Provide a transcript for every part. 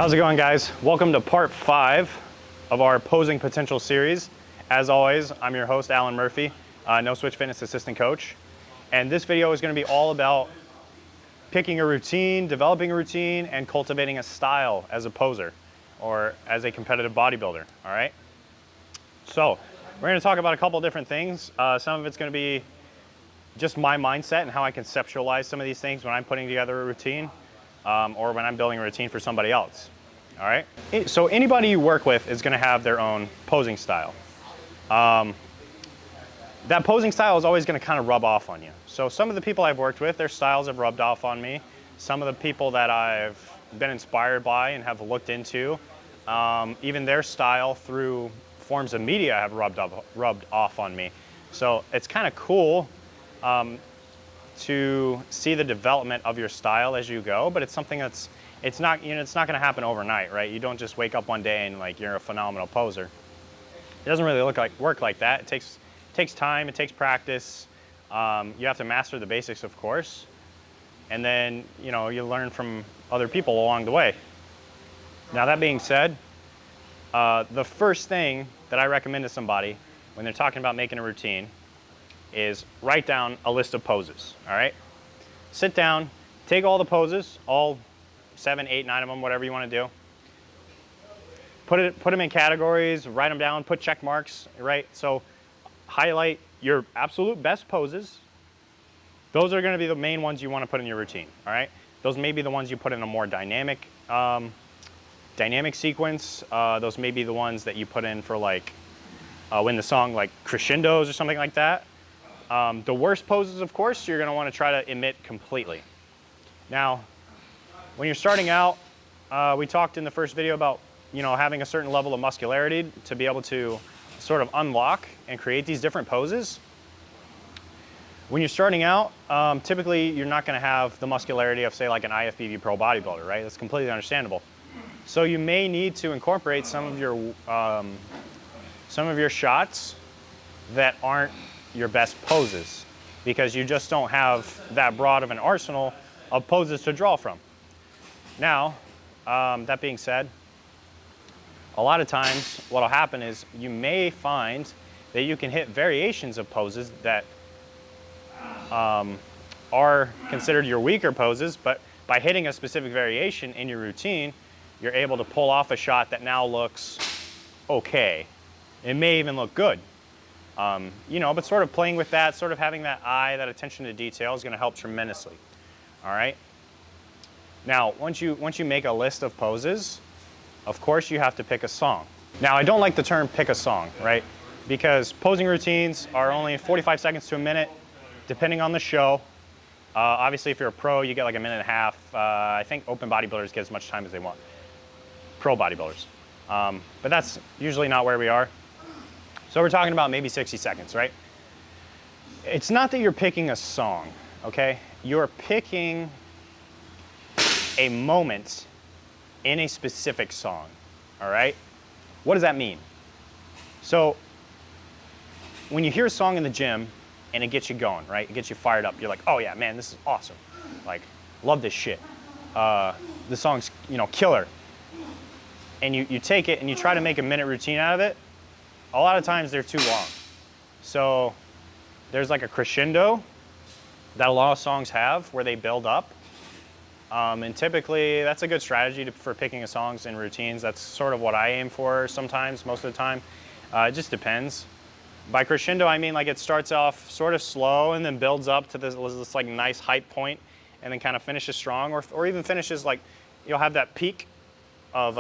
How's it going, guys? Welcome to part 5 of our posing potential series. As always, I'm your host, Alan Murphy, No Switch Fitness assistant coach. And this video is going to be all about picking a routine, developing a routine, and cultivating a style as a poser or as a competitive bodybuilder, all right? So we're going to talk about a couple different things. Some of it's going to be just my mindset and how I conceptualize some of these things when I'm putting together a routine. Or when I'm building a routine for somebody else, all right? So anybody you work with is gonna have their own posing style. That posing style is always gonna kind of rub off on you. So some of the people I've worked with, their styles have rubbed off on me. Some of the people that I've been inspired by and have looked into, even their style through forms of media have rubbed off on me. So it's kind of cool to see the development of your style as you go, but it's something that's, it's not going to happen overnight, right? You don't just wake up one day and like you're a phenomenal poser. It doesn't really work like that. It takes time, it takes practice. You have to master the basics, of course, and then you learn from other people along the way. Now that being said, the first thing that I recommend to somebody when they're talking about making a routine is write down a list of poses, all right? Sit down, take all the poses, all 7, 8, 9 of them, whatever you want to do. Put them in categories, write them down, put check marks, right? So highlight your absolute best poses. Those are going to be the main ones you want to put in your routine, all right? Those may be the ones you put in a more dynamic sequence. Those may be the ones that you put in for like when the song like crescendos or something like that. The worst poses, of course, you're going to want to try to omit completely. Now, when you're starting out, we talked in the first video about having a certain level of muscularity to be able to sort of unlock and create these different poses. When you're starting out, typically you're not going to have the muscularity of, say, like an IFBB pro bodybuilder, right? That's completely understandable. So you may need to incorporate some of your shots that aren't your best poses because you just don't have that broad of an arsenal of poses to draw from. Now, that being said, a lot of times what'll happen is you may find that you can hit variations of poses that are considered your weaker poses, but by hitting a specific variation in your routine, you're able to pull off a shot that now looks okay. It may even look good. But sort of playing with that, sort of having that eye, that attention to detail is going to help tremendously. All right. Now, once you make a list of poses, of course you have to pick a song. Now, I don't like the term "pick a song," right? Because posing routines are only 45 seconds to a minute, depending on the show. Obviously, if you're a pro, you get like a minute and a half. I think open bodybuilders get as much time as they want. Pro bodybuilders, but that's usually not where we are. So we're talking about maybe 60 seconds, right? It's not that you're picking a song, okay? You're picking a moment in a specific song, all right? What does that mean? So when you hear a song in the gym and it gets you going, right? It gets you fired up. You're like, oh yeah, man, this is awesome. Like, love this shit. The song's, killer. And you take it and you try to make a minute routine out of it. A lot of times they're too long. So there's like a crescendo that a lot of songs have where they build up. And typically that's a good strategy for picking songs and routines. That's sort of what I aim for sometimes, most of the time. It just depends. By crescendo, I mean like it starts off sort of slow and then builds up to this like nice hype point and then kind of finishes strong or even finishes like, you'll have that peak of,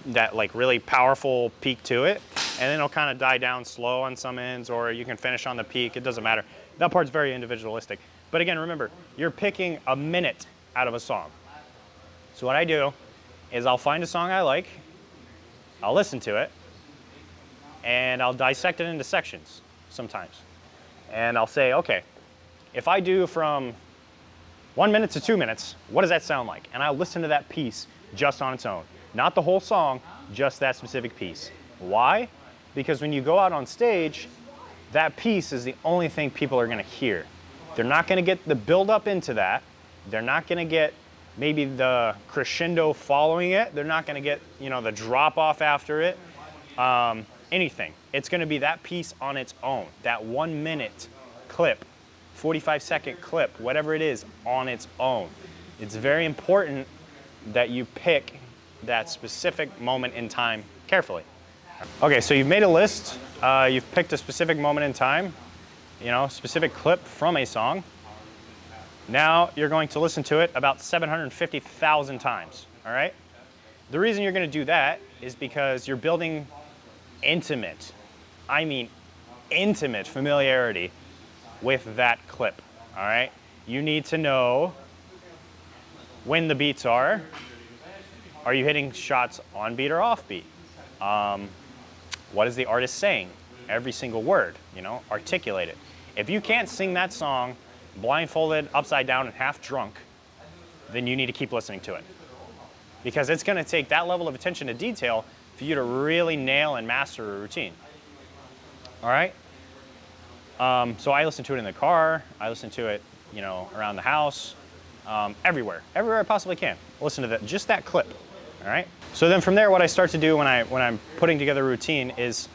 that like really powerful peak to it, and then it'll kind of die down slow on some ends, or you can finish on the peak. It doesn't matter. That part's very individualistic. But again, remember, you're picking a minute out of a song. So what I do is I'll find a song I like, I'll listen to it, and I'll dissect it into sections sometimes. And I'll say, okay, if I do from 1 minute to 2 minutes, what does that sound like? And I'll listen to that piece just on its own. Not the whole song, just that specific piece. Why? Because when you go out on stage, that piece is the only thing people are gonna hear. They're not gonna get the build up into that. They're not gonna get maybe the crescendo following it. They're not going to get, you know, the drop off after it. Anything. It's going to be that piece on its own. That 1 minute clip, 45-second clip, whatever it is, on its own. It's very important that you pick that specific moment in time carefully. Okay, so you've made a list. You've picked a specific moment in time, you know, specific clip from a song. Now you're going to listen to it about 750,000 times, all right? The reason you're going to do that is because you're building intimate, I mean intimate familiarity with that clip, all right? You need to know when the beats are. Are you hitting shots on beat or off beat? What is the artist saying? Every single word, you know, articulate it. If you can't sing that song blindfolded, upside down, and half drunk, then you need to keep listening to it. Because it's going to take that level of attention to detail for you to really nail and master a routine. All right? So I listen to it in the car. I listen to it, you know, around the house, everywhere I possibly can. Listen to that, just that clip. All right? So then from there, what I start to do when I'm putting together a routine is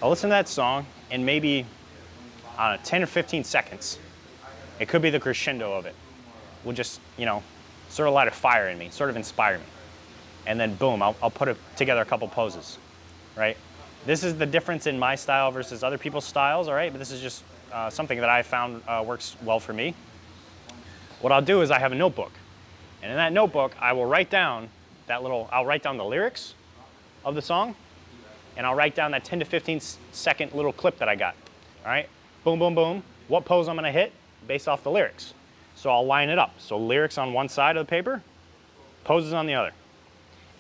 I'll listen to that song and maybe 10 or 15 seconds. It could be the crescendo of it. Will just, you know, sort of light a fire in me, sort of inspire me. And then boom, I'll put together a couple poses, right? This is the difference in my style versus other people's styles, all right? But this is just something that I found works well for me. What I'll do is I have a notebook. And in that notebook, I will write down I'll write down the lyrics of the song, and I'll write down that 10 to 15 second little clip that I got, all right? Boom, boom, boom. What pose I'm gonna hit based off the lyrics. So I'll line it up. So lyrics on one side of the paper, poses on the other.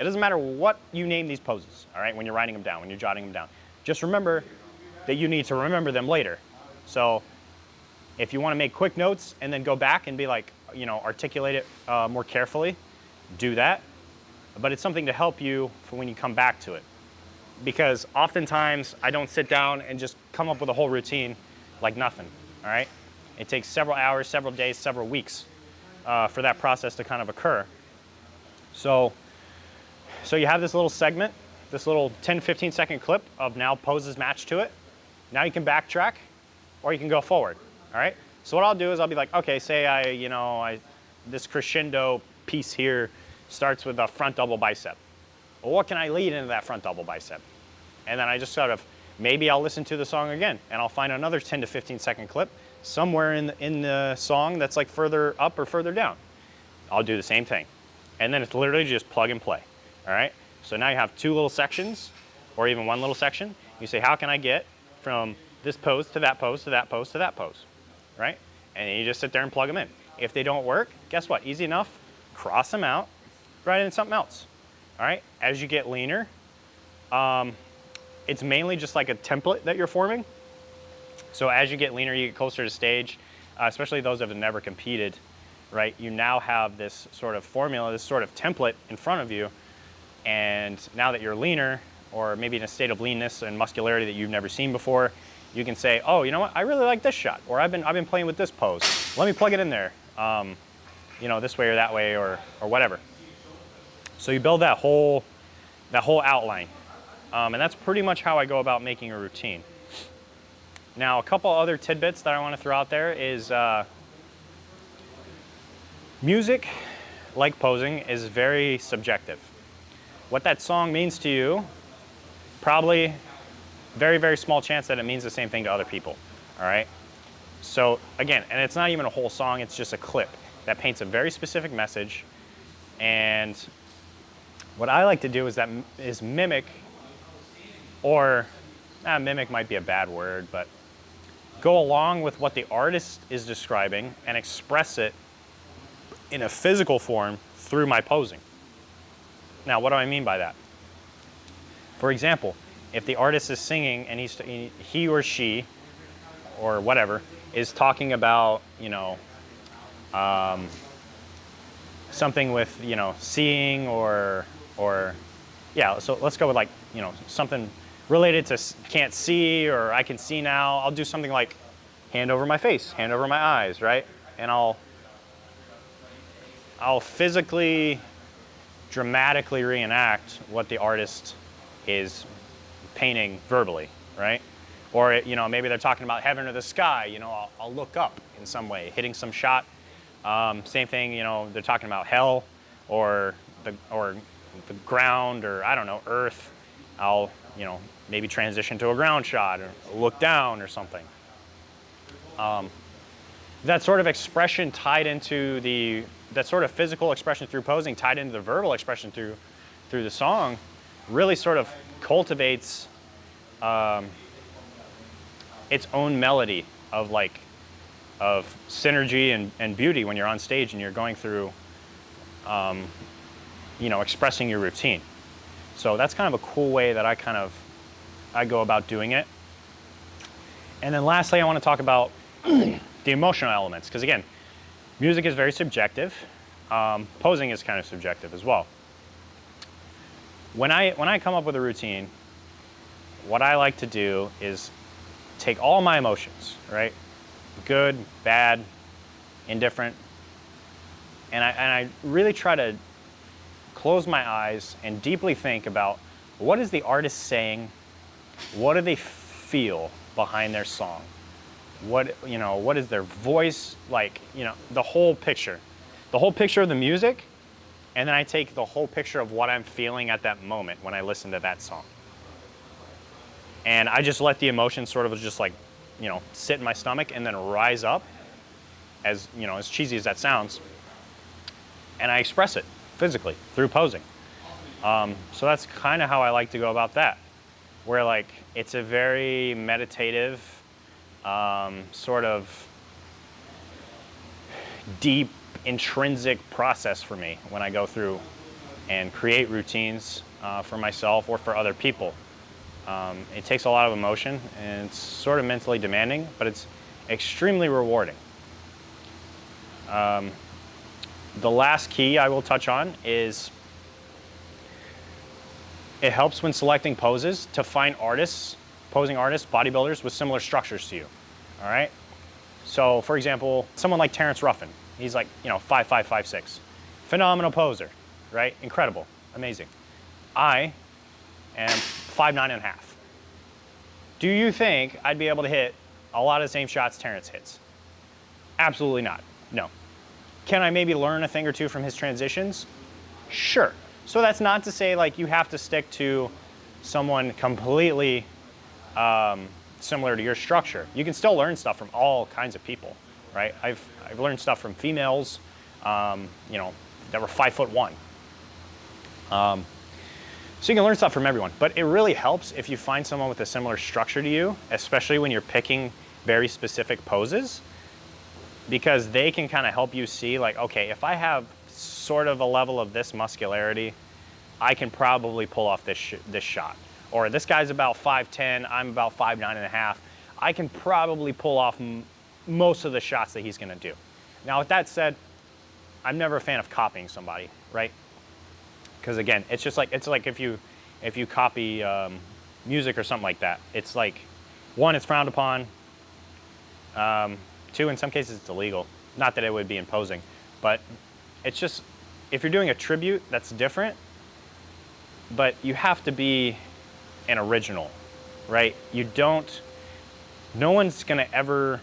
It doesn't matter what you name these poses, all right, when you're writing them down, when you're jotting them down. Just remember that you need to remember them later. So if you want to make quick notes and then go back and be like, you know, articulate it more carefully, do that. But it's something to help you for when you come back to it. Because oftentimes I don't sit down and just come up with a whole routine like nothing, all right? It takes several hours, several days, several weeks for that process to kind of occur. So you have this little segment, this little 10, 15 second clip of now poses matched to it. Now you can backtrack or you can go forward, all right? So what I'll do is I'll be like, okay, say this crescendo piece here starts with a front double bicep. Well, what can I lead into that front double bicep? And then I just sort of, maybe I'll listen to the song again and I'll find another 10 to 15 second clip somewhere in the song that's like further up or further down. I'll do the same thing. And then it's literally just plug and play, all right? So now you have two little sections or even one little section. You say, how can I get from this pose to that pose to that pose to that pose, right? And you just sit there and plug them in. If they don't work, guess what? Easy enough, cross them out, write in something else, all right? As you get leaner, it's mainly just like a template that you're forming. So as you get leaner, you get closer to stage, especially those that have never competed, right? You now have this sort of formula, this sort of template in front of you. And now that you're leaner, or maybe in a state of leanness and muscularity that you've never seen before, you can say, oh, you know what? I really like this shot, or I've been playing with this pose. Let me plug it in there, you know, this way or that way, or whatever. So you build that whole outline. And that's pretty much how I go about making a routine. Now, a couple other tidbits that I want to throw out there is music, like posing, is very subjective. What that song means to you, probably very, very small chance that it means the same thing to other people, all right? So again, and it's not even a whole song, it's just a clip that paints a very specific message. And what I like to do is mimic, or mimic might be a bad word, but go along with what the artist is describing and express it in a physical form through my posing. Now, what do I mean by that? For example, if the artist is singing and he or she, or whatever, is talking about, you know, something with, you know, seeing or yeah, so let's go with like, you know, something related to can't see or I can see now. I'll do something like hand over my face, hand over my eyes, right? And I'll I'll physically, dramatically reenact what the artist is painting verbally, right? Or, you know, maybe they're talking about heaven or the sky, you know, I'll look up in some way, hitting some shot. Same thing, you know, they're talking about hell or the ground, or I don't know, earth. I'll, you know, maybe transition to a ground shot or look down or something. That sort of expression tied into that sort of physical expression through posing tied into the verbal expression through the song really sort of cultivates its own melody of synergy and beauty when you're on stage and you're going through, you know, expressing your routine. So that's kind of a cool way that I go about doing it. And then lastly, I want to talk about the emotional elements, because again, music is very subjective. Posing is kind of subjective as well. When I come up with a routine, what I like to do is take all my emotions, right? Good, bad, indifferent, and I really try to close my eyes and deeply think about what is the artist saying, what do they feel behind their song, what is their voice like, you know, the whole picture of the music, and then I take the whole picture of what I'm feeling at that moment when I listen to that song. And I just let the emotion sort of just like, you know, sit in my stomach and then rise up, as, you know, as cheesy as that sounds, and I express it physically through posing. So that's kind of how I like to go about that, where like it's a very meditative, sort of deep, intrinsic process for me when I go through and create routines for myself or for other people. It takes a lot of emotion and it's sort of mentally demanding, but it's extremely rewarding. The last key I will touch on is it helps when selecting poses to find posing artists, bodybuilders with similar structures to you, all right? So for example, someone like Terrence Ruffin, he's like, you know, 5'5", 5'6", phenomenal poser, right? Incredible, amazing. I am 5'9.5". Do you think I'd be able to hit a lot of the same shots Terrence hits? Absolutely not, no. Can I maybe learn a thing or two from his transitions? Sure. So that's not to say like you have to stick to someone completely similar to your structure. You can still learn stuff from all kinds of people, right? I've learned stuff from females, you know, that were 5'1". So you can learn stuff from everyone, but it really helps if you find someone with a similar structure to you, especially when you're picking very specific poses, because they can kind of help you see like, okay, if I have sort of a level of this muscularity, I can probably pull off this shot. Or this guy's about 5'10", I'm about 5'9.5". I can probably pull off most of the shots that he's gonna do. Now with that said, I'm never a fan of copying somebody, right? Because again, it's just like, it's like if you copy music or something like that, it's like, one, it's frowned upon. Two, in some cases it's illegal. Not that it would be in posing, but it's just, if you're doing a tribute, that's different, but you have to be an original, right? No one's gonna ever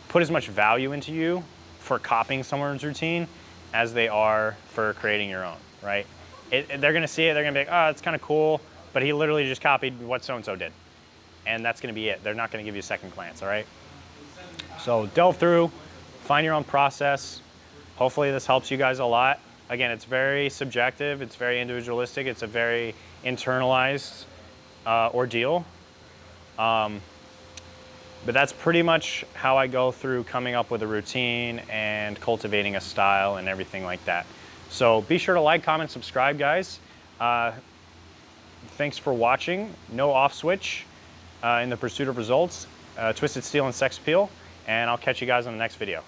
put as much value into you for copying someone's routine as they are for creating your own, right? They're gonna see it, they're gonna be like, oh, it's kind of cool, but he literally just copied what so-and-so did. And that's gonna be it. They're not gonna give you a second glance, all right? So delve through, find your own process. Hopefully this helps you guys a lot. Again, it's very subjective, it's very individualistic, it's a very internalized ordeal. But that's pretty much how I go through coming up with a routine and cultivating a style and everything like that. So be sure to like, comment, subscribe, guys. Thanks for watching. No off switch in the pursuit of results. Twisted Steel and Sex Appeal. And I'll catch you guys on the next video.